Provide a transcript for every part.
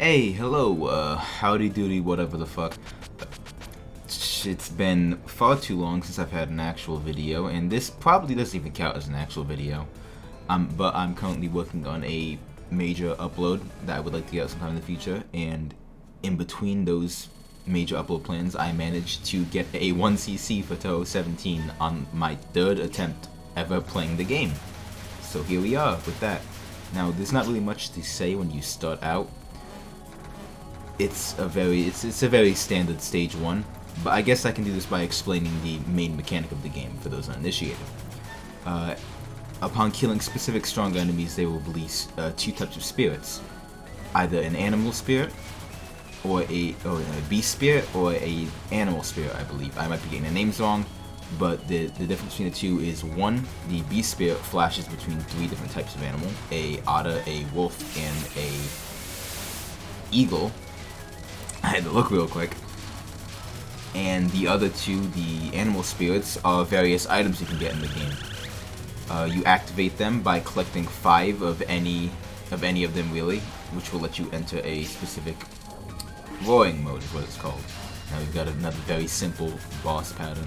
Hey, hello, howdy doody, whatever the fuck. It's been far too long since I've had an actual video, and this probably doesn't even count as an actual video. But I'm currently working on a major upload that I would like to get out sometime in the future, and in between those major upload plans, I managed to get a 1cc for Touhou 17 on my third attempt ever playing the game. So here we are with that. Now, there's not really much to say when you start out. It's a very standard stage 1, but I guess I can do this by explaining the main mechanic of the game for those uninitiated. Upon killing specific strong enemies, they will release two types of spirits, either an animal spirit or a beast spirit or a animal spirit. I believe I might be getting the names wrong, but the difference between the two is one, the beast spirit flashes between 3 different types of animal: a otter, a wolf, and a eagle. I had to look real quick. And the other two, the animal spirits, are various items you can get in the game. You activate them by collecting 5 of any of them really, which will let you enter a specific roaring mode is what it's called. Now we've got another very simple boss pattern.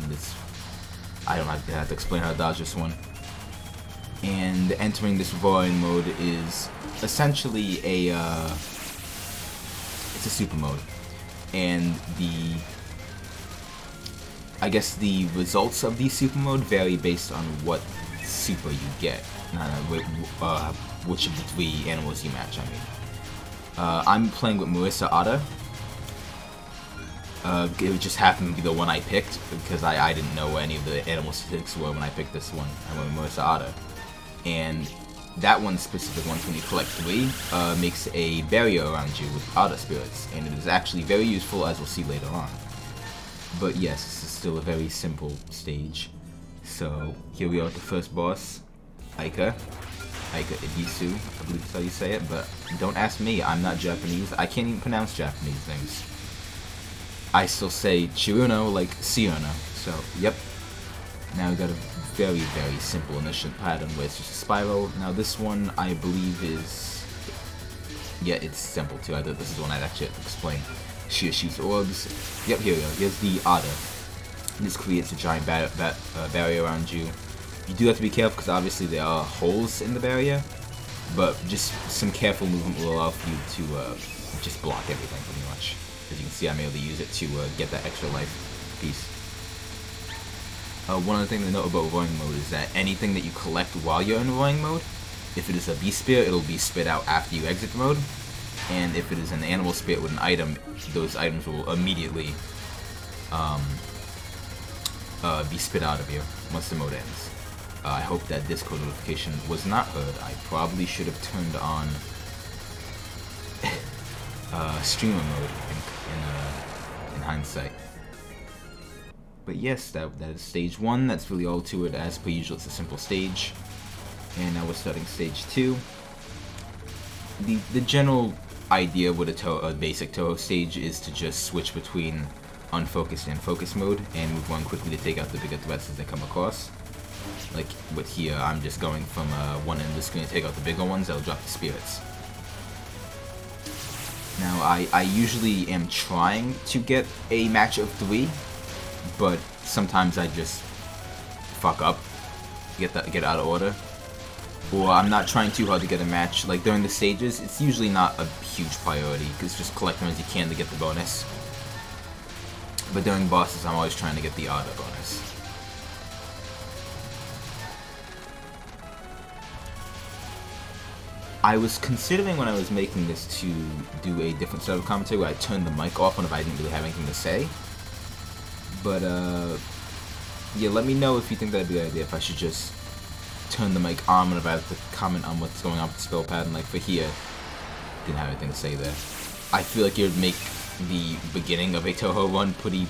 I don't have to explain how to dodge this one. And entering this roaring mode is essentially it's a super mode. And I guess the results of the super mode vary based on what super you get, which of the 3 animals you match. I'm playing with Marisa Otter. It just happened to be the one I picked because I didn't know what any of the animal statistics were when I picked this one. I went with Marisa Otter, and that one specific one, when you collect 3, makes a barrier around you with otter spirits, and it is actually very useful, as we'll see later on. But yes, this is still a very simple stage. So here we are with the first boss, Ika Ibisu, I believe that's how you say it, but don't ask me, I'm not Japanese, I can't even pronounce Japanese names. I still say Chiruno like Siono, so yep. Now we got a very simple initial pattern where it's just a spiral. Now this one I believe is, yeah, it's simple too. I thought this is one I'd actually have to explain. She shoots orbs. Yep, here we go. Here's the otter. This creates a giant barrier around you. You do have to be careful because obviously there are holes in the barrier, but just some careful movement will allow you to just block everything pretty much. As you can see, I'm able to use it to get that extra life piece. One other thing to note about roaring mode is that anything that you collect while you're in roaring mode, if it is a beast spirit, it'll be spit out after you exit the mode, and if it is an animal spirit with an item, those items will immediately be spit out of you once the mode ends. I hope that Discord notification was not heard. I probably should have turned on streamer mode in hindsight. But yes, that is stage 1. That's really all to it. As per usual, it's a simple stage. And now we're starting stage 2. The general idea with a basic Touhou stage is to just switch between unfocused and focused mode and move on quickly to take out the bigger threats as they come across. Like with here, I'm just going from one end of the screen to take out the bigger ones that'll drop the spirits. Now I usually am trying to get a match of 3, but sometimes I just fuck up, get out of order, or I'm not trying too hard to get a match. Like during the stages, it's usually not a huge priority because just collect them as you can to get the bonus. But during bosses, I'm always trying to get the otter bonus. I was considering when I was making this to do a different style of commentary where I turned the mic off whenever I didn't really have anything to say. But, yeah, let me know if you think that'd be a good idea, if I should just turn the mic on whenever I have to comment on what's going on with the spell pattern. Like for here, didn't have anything to say there. I feel like it would make the beginning of a Touhou run pretty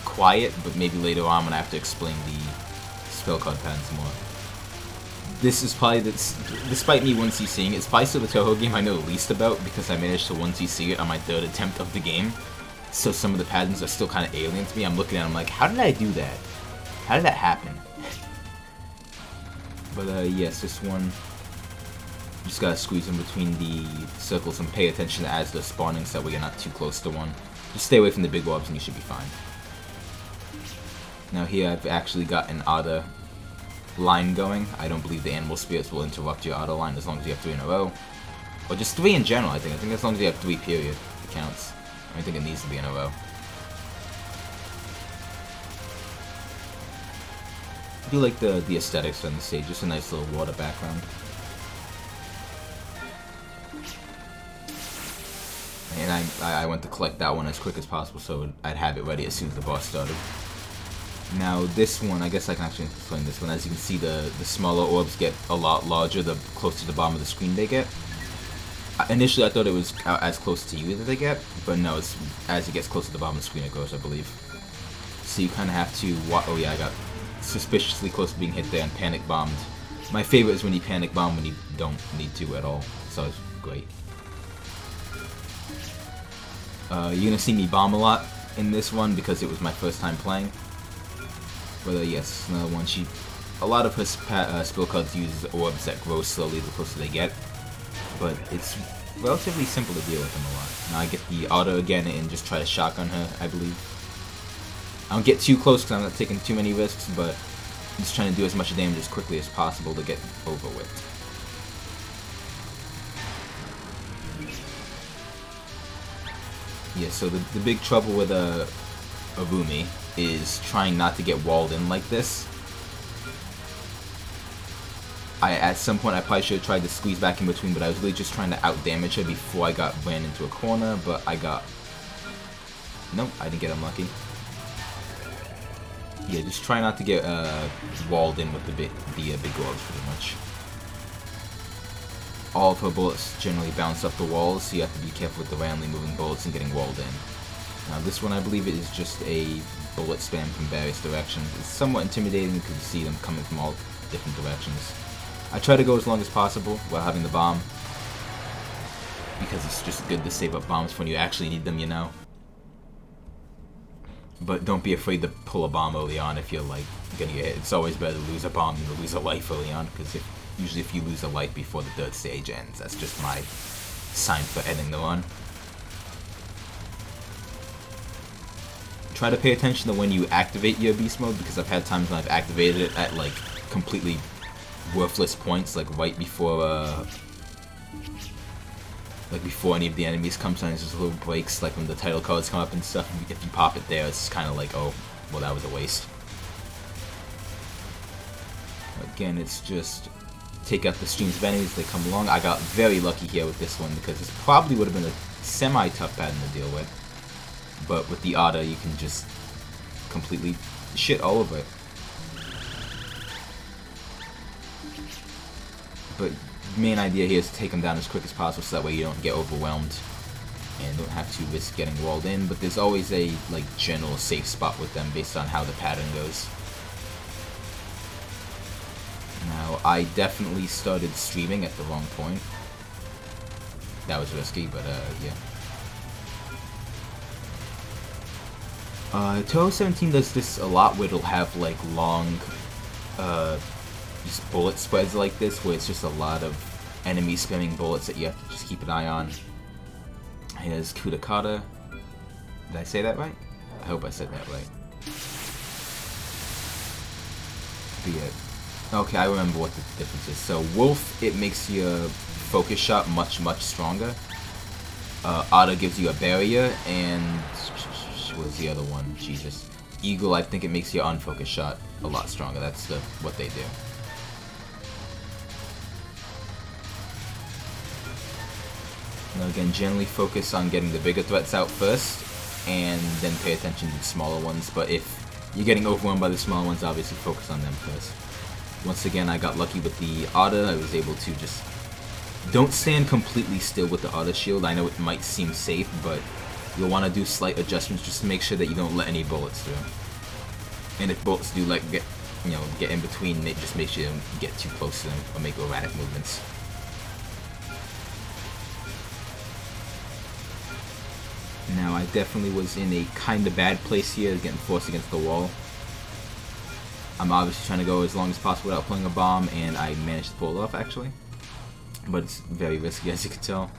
quiet, but maybe later on when I have to explain the spell card patterns more. This is probably, despite me 1cc'ing, it's probably still the Touhou game I know the least about because I managed to 1cc it on my 3rd attempt of the game. So some of the patterns are still kind of alien to me. I'm looking at them like, how did I do that? How did that happen? But yes, this one Just gotta squeeze in between the circles and pay attention as they're spawning so that way you're not too close to one. Just stay away from the big orbs and you should be fine. Now here I've actually got an Otter line going. I don't believe the animal spirits will interrupt your Otter line as long as you have 3 in a row. Or just 3 in general, I think. I think as long as you have 3 period, it counts. I don't think it needs to be in a row. I do like the aesthetics on the stage, just a nice little water background. And I went to collect that one as quick as possible so I'd have it ready as soon as the boss started. Now this one, I guess I can actually explain this one. As you can see, the smaller orbs get a lot larger the closer to the bottom of the screen they get. Initially I thought it was as close to you that they get, but no, it's as it gets closer to the bottom of the screen it goes, I believe. So you kind of have to oh yeah, I got suspiciously close to being hit there and panic bombed. My favorite is when you panic bomb when you don't need to at all, so it's great. You're gonna see me bomb a lot in this one because it was my first time playing. But yes, another one. A lot of her spell cards use orbs that grow slowly the closer they get, but it's relatively simple to deal with them a lot. Now I get the Otter again and just try to shotgun her, I believe. I don't get too close because I'm not taking too many risks, but I'm just trying to do as much damage as quickly as possible to get over with. Yeah, so the big trouble with Avumi is trying not to get walled in like this. At some point I probably should have tried to squeeze back in between, but I was really just trying to outdamage her before I ran into a corner, but I got... Nope, I didn't get unlucky. Yeah, just try not to get walled in with the big orbs pretty much. All of her bullets generally bounce up the walls, so you have to be careful with the randomly moving bullets and getting walled in. Now this one, I believe it is just a bullet spam from various directions. It's somewhat intimidating because you see them coming from all different directions. I try to go as long as possible while having the bomb, because it's just good to save up bombs when you actually need them, you know. But don't be afraid to pull a bomb early on if you're like gonna get hit. It's always better to lose a bomb than to lose a life early on, because usually if you lose a life before the 3rd stage ends, that's just my sign for ending the run. Try to pay attention to when you activate your beast mode, because I've had times when I've activated it at like completely worthless points, like right before any of the enemies come, sometimes there's little breaks, like when the title cards come up and stuff. If you pop it there, it's kind of like, oh, well, that was a waste. Again, it's just take out the streams of enemies as they come along. I got very lucky here with this one because this probably would have been a semi-tough pattern to deal with. But with the Otter, you can just completely shit all over it. But the main idea here is to take them down as quick as possible so that way you don't get overwhelmed and don't have to risk getting walled in. But there's always a like general safe spot with them based on how the pattern goes. Now, I definitely started streaming at the wrong point. That was risky, but yeah. Touhou 17 does this a lot where it'll have like long just bullet spreads like this, where it's just a lot of enemy spamming bullets that you have to just keep an eye on. Here's Kudakata. Did I say that right? I hope I said that right. But yeah. Okay, I remember what the difference is. So Wolf, it makes your focus shot much stronger. Otter gives you a barrier, and what was the other one? Jesus. Eagle, I think it makes your unfocused shot a lot stronger. That's what they do. Now again, generally focus on getting the bigger threats out first, and then pay attention to the smaller ones. But if you're getting overwhelmed by the smaller ones, obviously focus on them first. Once again, I got lucky with the Otter. I was able to just... Don't stand completely still with the Otter shield. I know it might seem safe, but you'll want to do slight adjustments just to make sure that you don't let any bullets through. And if bullets do get in between, it just makes sure you don't get too close to them or make erratic movements. Now, I definitely was in a kind of bad place here, getting forced against the wall. I'm obviously trying to go as long as possible without pulling a bomb, and I managed to pull it off, actually. but it's very risky, as you can tell.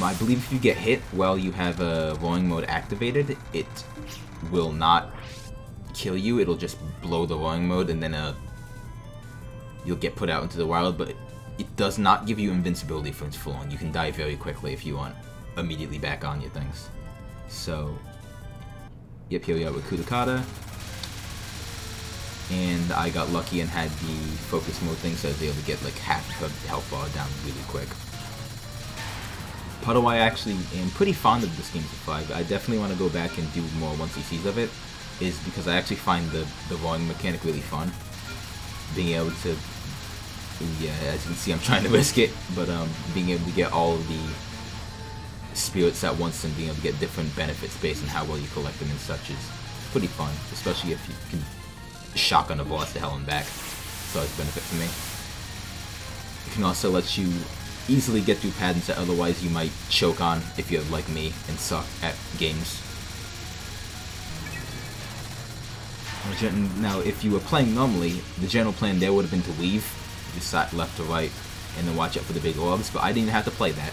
I believe if you get hit while you have a rolling mode activated, it will not kill you. It'll just blow the rolling mode, and then you'll get put out into the wild, but it does not give you invincibility for long. You can die very quickly if you want immediately back on your things. So, yep, here we are with Kudakata. And I got lucky and had the focus mode thing, so I was able to get like half of the health bar down really quick. Part of why I actually am pretty fond of this game so far, I definitely want to go back and do more 1cc's of it, is because I actually find the rolling mechanic really fun. Being able to, yeah, as you can see I'm trying to risk it, but being able to get all of the spirits at once and being able to get different benefits based on how well you collect them and such is pretty fun, especially if you can shotgun a boss to hell and back. So it's a benefit for me. It can also let you easily get through patterns that otherwise you might choke on if you're like me and suck at games. Now, if you were playing normally, the general plan there would have been to weave, just sat left to right, and then watch out for the big orbs, but I didn't have to play that.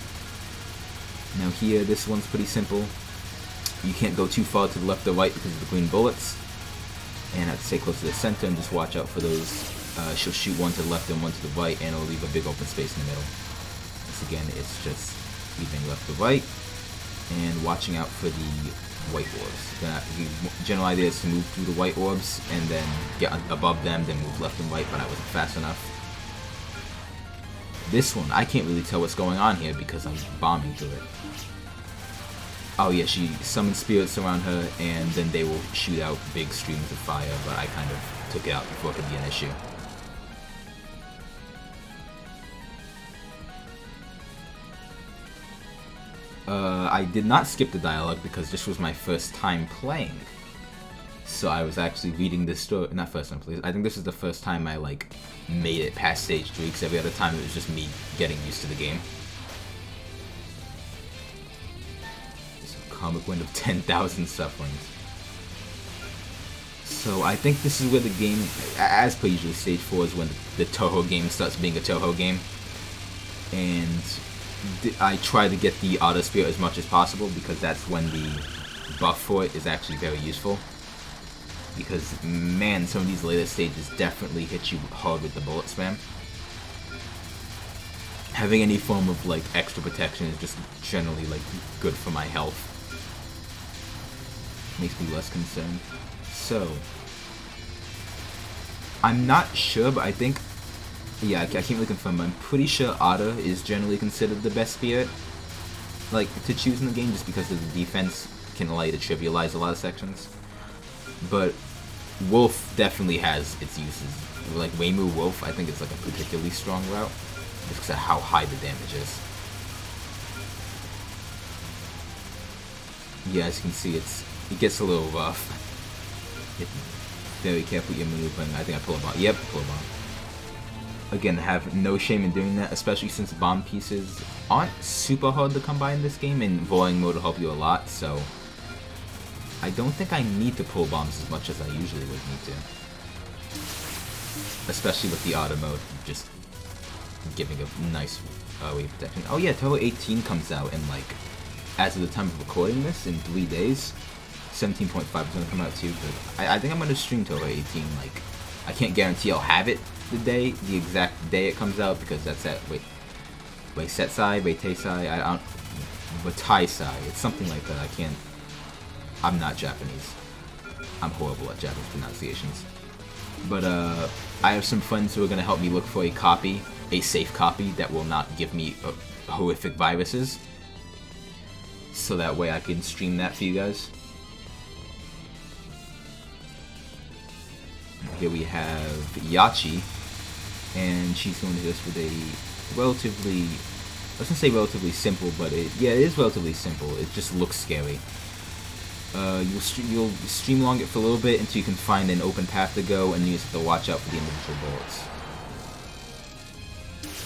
Now here, this one's pretty simple. You can't go too far to the left or right because of the green bullets, and I have to stay close to the center and just watch out for those. She'll shoot one to the left and one to the right, and it'll leave a big open space in the middle. This again, it's just weaving left to right, and watching out for the white orbs. The general idea is to move through the white orbs and then get above them, then move left and right, but I wasn't fast enough. This one, I can't really tell what's going on here because I'm bombing through it. Oh yeah, she summons spirits around her, and then they will shoot out big streams of fire, but I kind of took it out before it could be an issue. I did not skip the dialogue because this was my first time playing. So I was actually reading this story, not first time, please. I think this is the first time I like made it past stage 3, because every other time it was just me getting used to the game. This comic win of 10,000 sufferings. So I think this is where the game, as per usually, stage 4 is when the Touhou game starts being a Touhou game. And I try to get the Otter Spirit as much as possible because that's when the buff for it is actually very useful. Because, man, some of these later stages definitely hit you hard with the bullet spam. Having any form of, like, extra protection is just generally, like, good for my health. Makes me less concerned. So, I'm not sure, but I think, yeah, I can't really confirm, but I'm pretty sure Otter is generally considered the best spirit, like, to choose in the game, just because of the defense can allow you to trivialize a lot of sections. But Wolf definitely has its uses. Like Weimu Wolf, I think it's like a particularly strong route, just because of how high the damage is. Yeah, as you can see, it gets a little rough. Very careful you're maneuvering. I think I pull a bomb. Yep, pull a bomb. Again, have no shame in doing that, especially since bomb pieces aren't super hard to come by in this game, and volleying mode will help you a lot, so I don't think I need to pull bombs as much as I usually would need to. Especially with the auto mode, just giving a nice wave protection. Oh yeah, Touhou 18 comes out in like, as of the time of recording this, in 3 days. 17.5 is going to come out too, but I think I'm going to stream Touhou 18, like, I can't guarantee I'll have it the exact day it comes out, because that's at, Weisetsai, Weiteisai, I don't, Weitaisai, it's something like that. I'm not Japanese. I'm horrible at Japanese pronunciations. But I have some friends who are going to help me look for a safe copy that will not give me horrific viruses, so that way I can stream that for you guys. Here we have Yachi, and she's going to hit us with a relatively, I was going to say relatively simple, but yeah, it is relatively simple. It just looks scary. You'll streamlong it for a little bit until you can find an open path to go, and you just have to watch out for the individual bullets.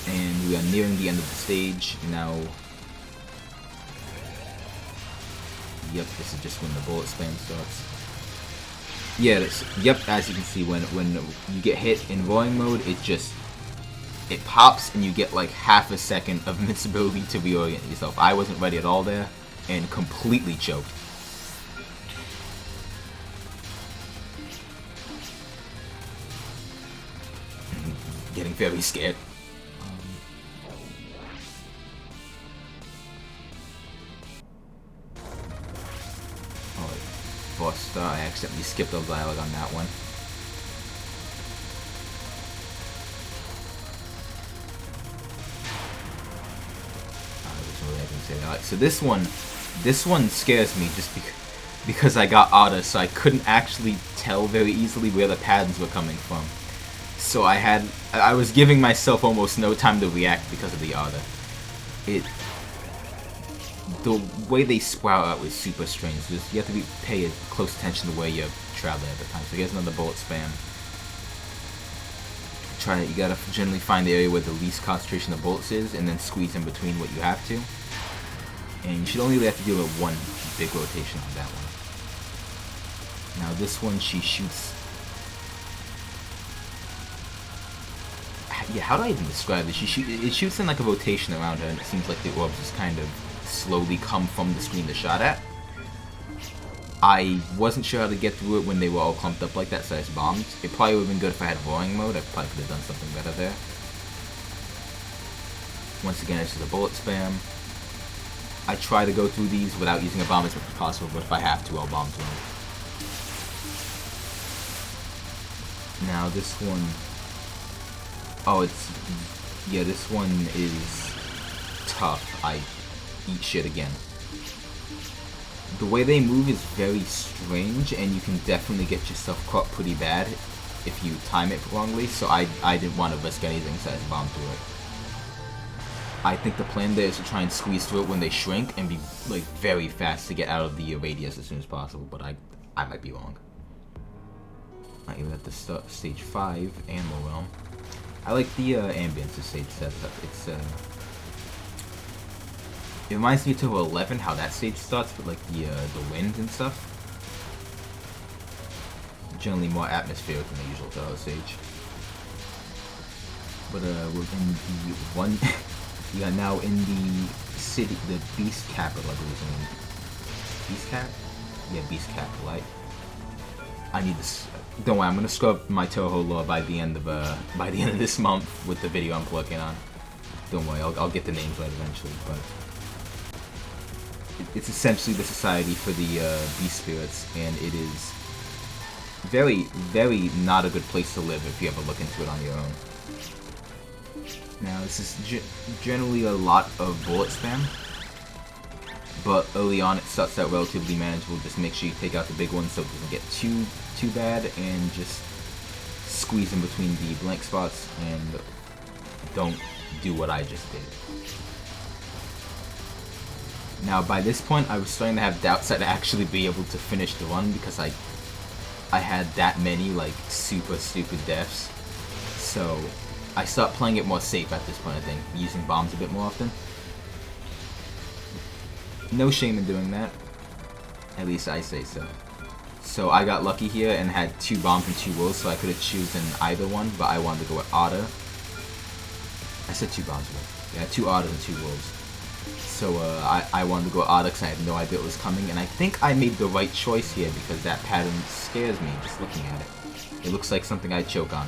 And we are nearing the end of the stage now. Yep, this is just when the bullet spam starts. Yeah, yep, as you can see, when you get hit in rolling mode, it pops and you get like half a second of invincibility to reorient yourself. I wasn't ready at all there and completely choked. Getting very scared. Boss, I accidentally skipped the dialogue on that one. Alright, so this one scares me just because I got Otter, so I couldn't actually tell very easily where the patterns were coming from. So I was giving myself almost no time to react because of the Otter. The way they sprout out was super strange. You have to pay close attention to where you're traveling at the time. So here's another bullet spam. You gotta generally find the area where the least concentration of bullets is, and then squeeze in between what you have to. And you should only really have to deal with one big rotation on that one. Now this one, she shoots. Yeah, how do I even describe it? It shoots in like a rotation around her, and it seems like the orbs just kind of slowly come from the screen to shot at. I wasn't sure how to get through it when they were all clumped up like that, so I just bombed. It probably would have been good if I had rolling mode. I probably could have done something better there. Once again, it's just a bullet spam. I try to go through these without using a bomb as much as possible, but if I have to, I'll bomb through them. Now this one... Oh, this one is tough. I eat shit again. The way they move is very strange, and you can definitely get yourself caught pretty bad if you time it wrongly, so I didn't want to risk anything, so I just bombed through it. I think the plan there is to try and squeeze through it when they shrink and be like very fast to get out of the radius as soon as possible, but I might be wrong. Alright, we're at the stage 5, Animal Realm. I like the ambience of stage setup. It reminds me of Touhou 11, how that stage starts with like the wind and stuff. Generally more atmospheric than the usual Touhou stage. But we're in the one. We are now in the city, the Beast Capital, I believe. Beast Cap? Yeah, Beast Capital. I need this. Don't worry, I'm gonna scrub my Touhou lore by the end of this month with the video I'm working on. Don't worry, I'll get the names right eventually, but it's essentially the society for the beast spirits, and it is very, very not a good place to live if you ever look into it on your own. Now, this is generally a lot of bullet spam, but early on it starts out relatively manageable. Just make sure you take out the big ones so it doesn't get too bad, and just squeeze in between the blank spots, and don't do what I just did. Now, by this point, I was starting to have doubts I'd actually be able to finish the run because I had that many, like, super stupid deaths. So, I stopped playing it more safe at this point, I think, using bombs a bit more often. No shame in doing that. At least I say so. So, I got lucky here and had 2 bombs and 2 wolves, so I could have chosen either one, but I wanted to go with Otter. I said 2 bombs, but yeah, 2 Otters and 2 wolves. So I wanted to go Otter because I had no idea it was coming, and I think I made the right choice here because that pattern scares me just looking at it. It looks like something I'd choke on.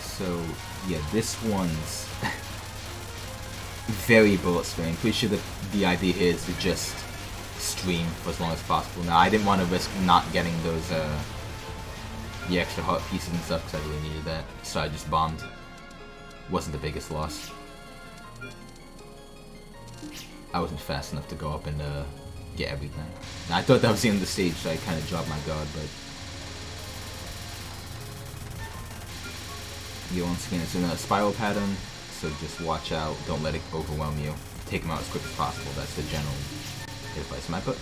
So yeah, this one's very bullet sparing. Pretty sure that the idea here is to just stream for as long as possible. Now I didn't want to risk not getting those the extra heart pieces and stuff because I really needed that, so I just bombed. Wasn't the biggest loss. I wasn't fast enough to go up and get everything. Now, I thought that was the end of the stage, so I kind of dropped my guard, but yeah, once again, it's another spiral pattern, so just watch out. Don't let it overwhelm you. Take them out as quick as possible. That's the general advice. Am I put?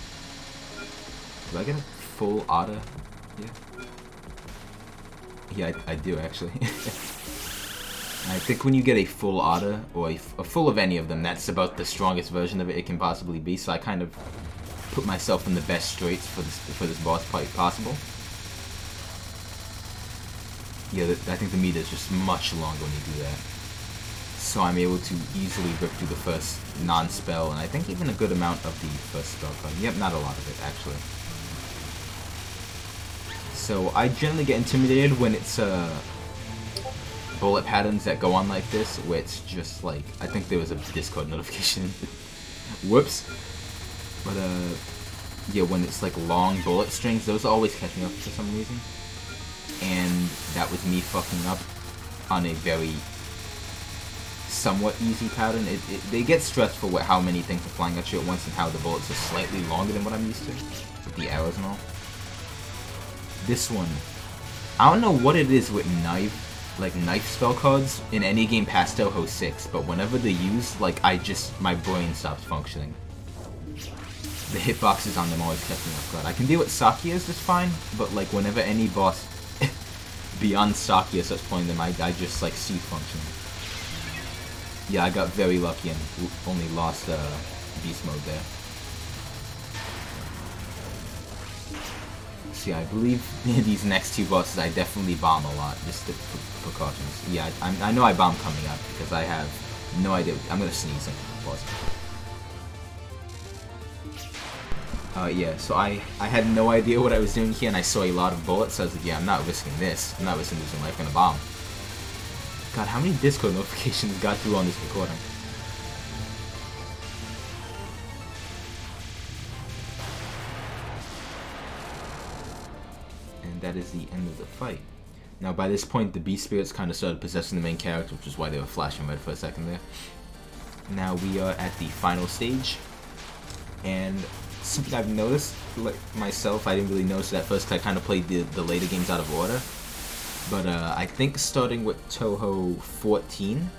Do I get a full Otter? Yeah, I do actually. I think when you get a full Otter, or a full of any of them, that's about the strongest version of it can possibly be, so I kind of put myself in the best straits for this boss fight possible. Yeah, I think the meter is just much longer when you do that. So I'm able to easily rip through the first non-spell, and I think even a good amount of the first spell card. Yep, not a lot of it, actually. So I generally get intimidated when it's bullet patterns that go on like this, where it's just like, I think there was a Discord notification. Whoops. But yeah, when it's like long bullet strings, those always catch me up for some reason. And that was me fucking up on a very somewhat easy pattern. They get stressful with how many things are flying at you at once and how the bullets are slightly longer than what I'm used to, with the arrows and all. This one, I don't know what it is with knife spell cards in any game past Touhou 6, but whenever they're used, like, my brain stops functioning. The hitboxes on them always catch me off guard. I can deal with Sakias just fine, but like whenever any boss beyond Sakia starts playing them, I just like cease functioning. Yeah, I got very lucky and only lost beast mode there. See, I believe these next two bosses I definitely bomb a lot, just the precautions. Yeah, I know I bomb coming up because I have no idea. I'm gonna sneeze in the boss. Yeah, so I had no idea what I was doing here, and I saw a lot of bullets, so I was like, yeah, I'm not risking this. I'm not risking losing life in a bomb. God, how many Discord notifications got through on this recording? And that is the end of the fight. Now, by this point, the Beast Spirits kind of started possessing the main character, which is why they were flashing red for a second there. Now we are at the final stage, and something I've noticed, like myself, I didn't really notice it at first because I kind of played the later games out of order. But I think starting with Touhou 14,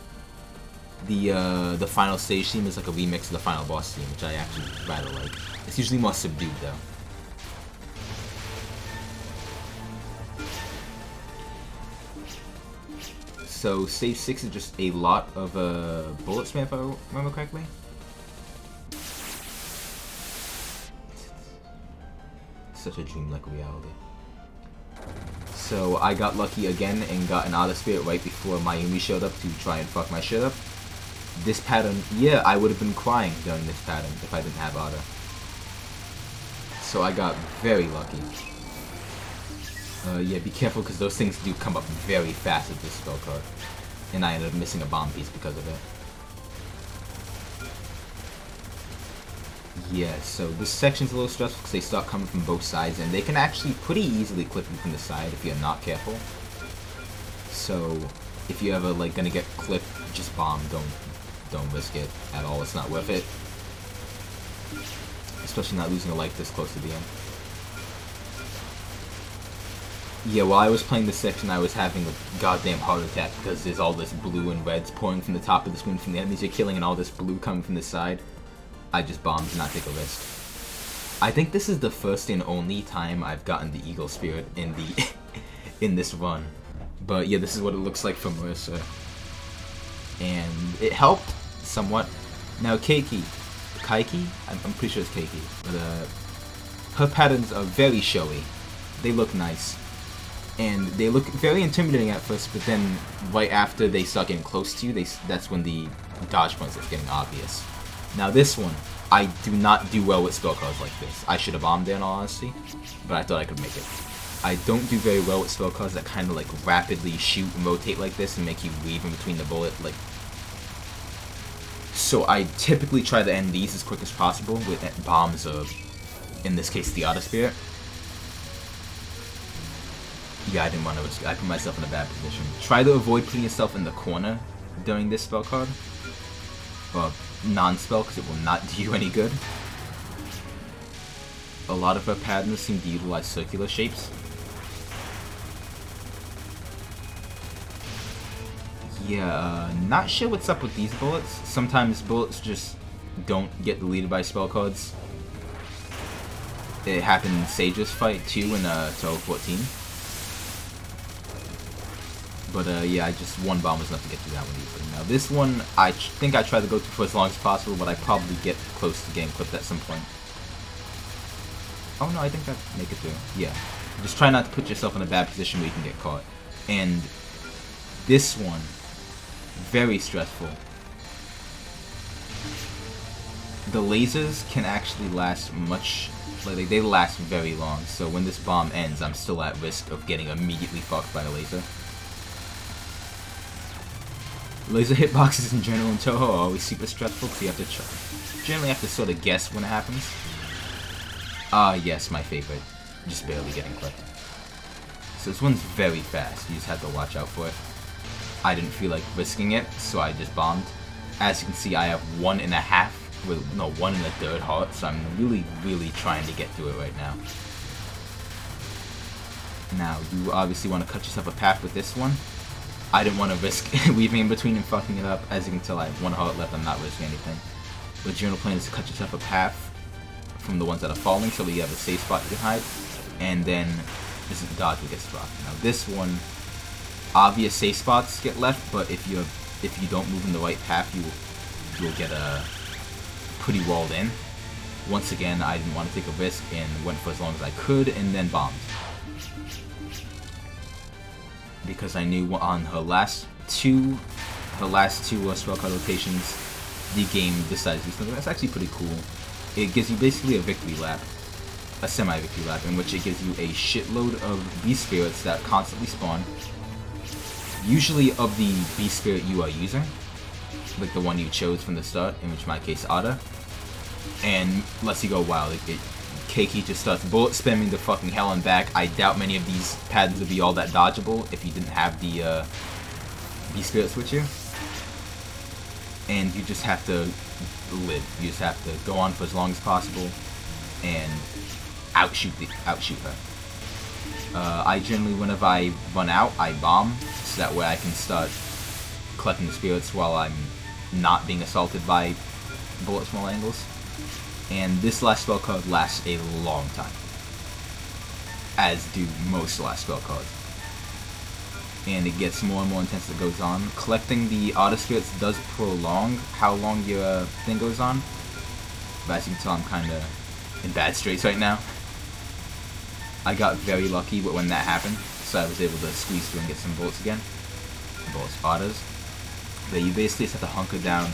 the final stage theme is like a remix of the final boss theme, which I actually rather like. It's usually more subdued though. So stage 6 is just a lot of bullet spam, if I remember correctly. Such a dreamlike reality. So I got lucky again and got an Otter Spirit right before Mayumi showed up to try and fuck my shit up. This pattern, yeah, I would have been crying during this pattern if I didn't have Otter. So I got very lucky. Yeah, be careful because those things do come up very fast with this spell card. And I ended up missing a bomb piece because of it. Yeah, so this section's a little stressful because they start coming from both sides, and they can actually pretty easily clip you from the side if you're not careful. So if you're ever like gonna get clipped, just bomb. Don't risk it at all. It's not worth it. Especially not losing a life this close to the end. Yeah, while I was playing this section, I was having a goddamn heart attack because there's all this blue and reds pouring from the top of the screen from the enemies you're killing, and all this blue coming from the side. I just bombed and not take a risk. I think this is the first and only time I've gotten the Eagle Spirit in the in this run. But yeah, this is what it looks like for Marisa. And it helped somewhat. Now Kaiki, I'm pretty sure it's Kaiki, but her patterns are very showy. They look nice. And they look very intimidating at first, but then right after they start getting close to you, that's when the dodge points are getting obvious. Now this one, I do not do well with spell cards like this. I should have bombed there in all honesty, but I thought I could make it. I don't do very well with spell cards that kind of like rapidly shoot and rotate like this and make you weave in between the bullet, like. So I typically try to end these as quick as possible with bombs or, in this case, the Otter Spirit. Yeah, I didn't want to risk it. I put myself in a bad position. Try to avoid putting yourself in the corner during this spell card. Well, non-spell, because it will not do you any good. A lot of her patterns seem to utilize circular shapes. Yeah, not sure what's up with these bullets. Sometimes bullets just don't get deleted by spell cards. It happened in Sage's fight too in Touhou 14. But yeah, just one bomb was enough to get through that one easily. Now this one, I think I tried to go through for as long as possible, but I probably get close to getting clipped at some point. Oh no, I think that make it through. Yeah. Just try not to put yourself in a bad position where you can get caught. And this one, very stressful. The lasers can actually last much, like they last very long. So when this bomb ends, I'm still at risk of getting immediately fucked by a laser. Laser hitboxes in general in Touhou are always super stressful because you have to generally have to sort of guess when it happens. Yes, my favorite. Just barely getting clipped. So this one's very fast. You just have to watch out for it. I didn't feel like risking it, so I just bombed. As you can see, I have 1.5, no, 1 1/3 heart, so I'm really trying to get through it right now. Now, you obviously want to cut yourself a path with this one. I didn't want to risk weaving in between and fucking it up. As you can tell, I have 1 heart left. I'm not risking anything. The general plan is to cut yourself a path from the ones that are falling, so that you have a safe spot you can hide. And then this is the dodge that gets dropped. Now this one, obvious safe spots get left, but if you don't move in the right path, you'll get pretty walled in. Once again, I didn't want to take a risk and went for as long as I could, and then bombed. Because I knew on her last two spell card rotations, the game decides to do something that's actually pretty cool. It gives you basically a victory lap, a semi-victory lap, in which it gives you a shitload of beast spirits that constantly spawn. Usually of the beast spirit you are using, like the one you chose from the start, in which in my case Otter. And unless you go wild, Keiki just starts bullet spamming the fucking hell and back. I doubt many of these patterns would be all that dodgeable if you didn't have the beast spirits with you. And you just have to live. You just have to go on for as long as possible and outshoot her. I generally, whenever I run out, I bomb, so that way I can start collecting the spirits while I'm not being assaulted by bullets from all angles. And this last spell card lasts a long time, as do most last spell cards. And it gets more and more intense as it goes on. Collecting the Otter spirits does prolong how long your thing goes on, but as you can tell, I'm kind of in bad straits right now. I got very lucky when that happened, so I was able to squeeze through and get some bullets again. Bullets, Otters. But you basically just have to hunker down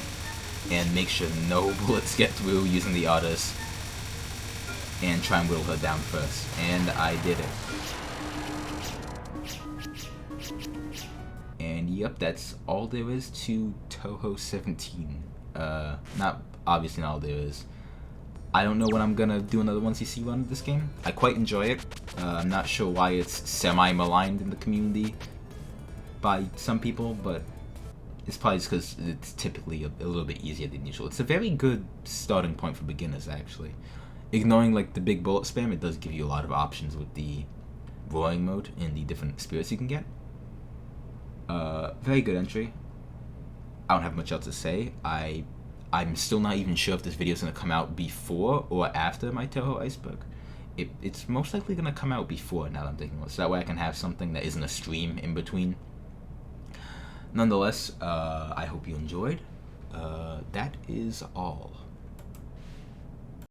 and make sure no bullets get through using the Otters, and try and whittle her down first. And I did it. And yep, that's all there is to Touhou 17. Obviously not all there is. I don't know when I'm gonna do another 1cc run of this game. I quite enjoy it. I'm not sure why it's semi-maligned in the community by some people, but it's probably just because it's typically a little bit easier than usual. It's a very good starting point for beginners, actually. Ignoring like the big bullet spam, it does give you a lot of options with the roaring mode and the different spirits you can get. Very good entry. I don't have much else to say. I'm still not even sure if this video is going to come out before or after my Touhou Iceberg. It's most likely going to come out before, now that I'm thinking about it, so that way I can have something that isn't a stream in between. Nonetheless, I hope you enjoyed. That is all.